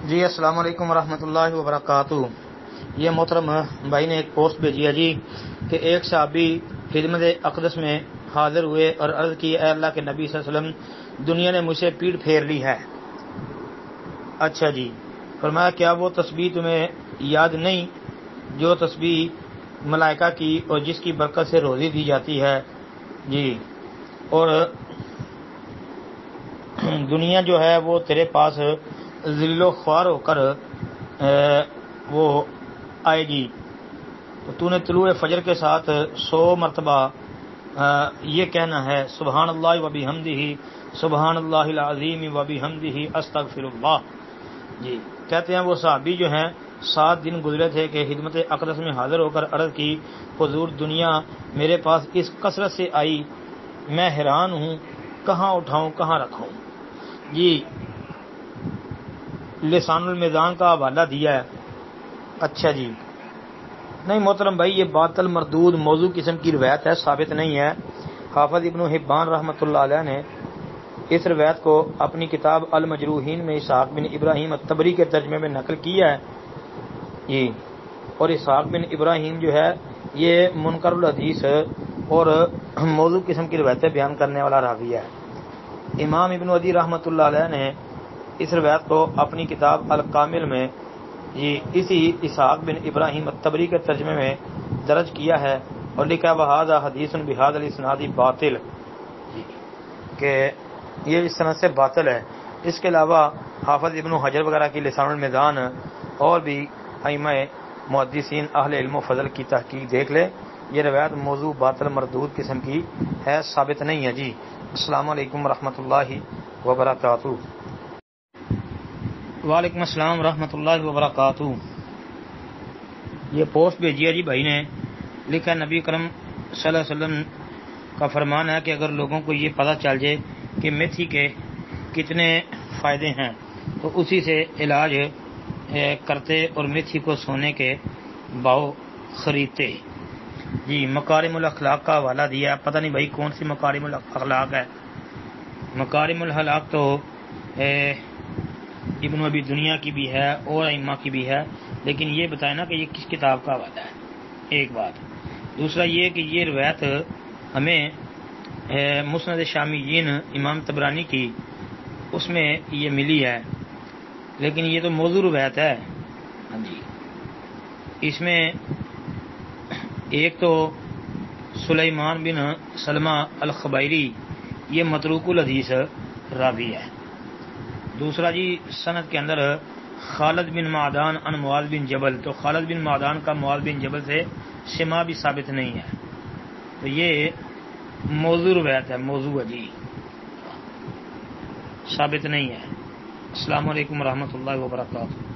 جی السلام علیکم ورحمۃ اللہ وبرکاتہ۔ یہ محترم بھائی نے ایک پوسٹ بھیجی ہے جی کہ ایک صحابی خدمت اقدس میں حاضر ہوئے اور عرض کی، اے اللہ کے نبی صلی اللہ علیہ وسلم، دنیا نے مجھ سے پیٹ پھیر لی ہے۔ اچھا جی، فرمایا کیا وہ تسبیح تمہیں یاد نہیں جو تسبیح ملائکہ کی اور جس کی برکت سے روزی دی جاتی ہے؟ جی، اور دنیا جو ہے وہ تیرے پاس ذل و خوار ہو کر وہ آئے گی، تو نے طلوع فجر کے ساتھ 100 مرتبہ یہ کہنا ہے، سبحان اللہ و بحمدہ، سبحان اللہ العظیم و بحمدہ، استغفر اللہ۔ جی، کہتے ہیں وہ صحابی جو ہیں 7 دن گزرے تھے کہ خدمت اقدس میں حاضر ہو کر عرض کی، حضور دنیا میرے پاس اس کثرت سے آئی، میں حیران ہوں، کہاں اٹھاؤں کہاں رکھوں۔ جی، لسان المیزان کا حوالہ دیا ہے۔ اچھا جی، نہیں محترم بھائی، یہ باطل مردود موضوع قسم کی روایت ہے، ثابت نہیں ہے۔ حافظ ابن حبان رحمۃ اللہ علیہ نے اس روایت کو اپنی کتاب المجروحین میں اسحاق بن ابراہیم الطبری کے ترجمے میں نقل کیا ہے جی، اور اسحاق بن ابراہیم جو ہے یہ منکر الحدیث اور موضوع قسم کی روایتیں بیان کرنے والا راوی ہے۔ امام ابن عدی رحمۃ اللہ علیہ نے اس روایت کو اپنی کتاب الکامل میں اسی اسحاق بن ابراہیم الطبری کے ترجمے میں درج کیا ہے اور لکھا وہذا حدیث بہذا الاسناد باطل، کہ یہ اس طرح سے باطل ہے۔ اس کے علاوہ حافظ ابن حجر وغیرہ کی لسان المیزان اور بھی ائمہ محدثین اہل علم و فضل کی تحقیق دیکھ لے، یہ روایت موضوع باطل مردود قسم کی ہے، ثابت نہیں ہے جی۔ السلام علیکم ورحمۃ اللہ وبرکاتہ۔ وعلیکم السلام ورحمۃ اللہ وبرکاتہ۔ یہ پوسٹ بھیجی ہے جی بھائی نے، لکھا نبی کرم صلی اللہ علیہ وسلم کا فرمان ہے کہ اگر لوگوں کو یہ پتہ چل جائے کہ میتھی کے کتنے فائدے ہیں تو اسی سے علاج کرتے اور میتھی کو سونے کے باؤ خریدتے۔ جی، مکارم الاخلاق کا حوالہ دیا، پتہ نہیں بھائی کون سی مکارم الاخلاق ہے۔ مکارم الاخلاق تو ابن ابی دنیا کی بھی ہے اور ائمہ کی بھی ہے، لیکن یہ بتائیں نا کہ یہ کس کتاب کا حوالہ ہے، ایک بات۔ دوسرا یہ کہ یہ روایت ہمیں مسند شامیین امام طبرانی کی اس میں یہ ملی ہے، لیکن یہ تو موضوع روایت ہے۔ ہاں جی، اس میں ایک تو سلیمان بن سلمہ الخبیری یہ متروک الحدیث راوی ہے۔ دوسرا جی، سند کے اندر خالد بن معدان عن معاذ بن جبل، تو خالد بن معدان کا معاذ بن جبل سے سما بھی ثابت نہیں ہے، تو یہ موضوع روایت ہے، موضوع ہے جی، ثابت نہیں ہے۔ السلام علیکم ورحمۃ اللہ وبرکاتہ۔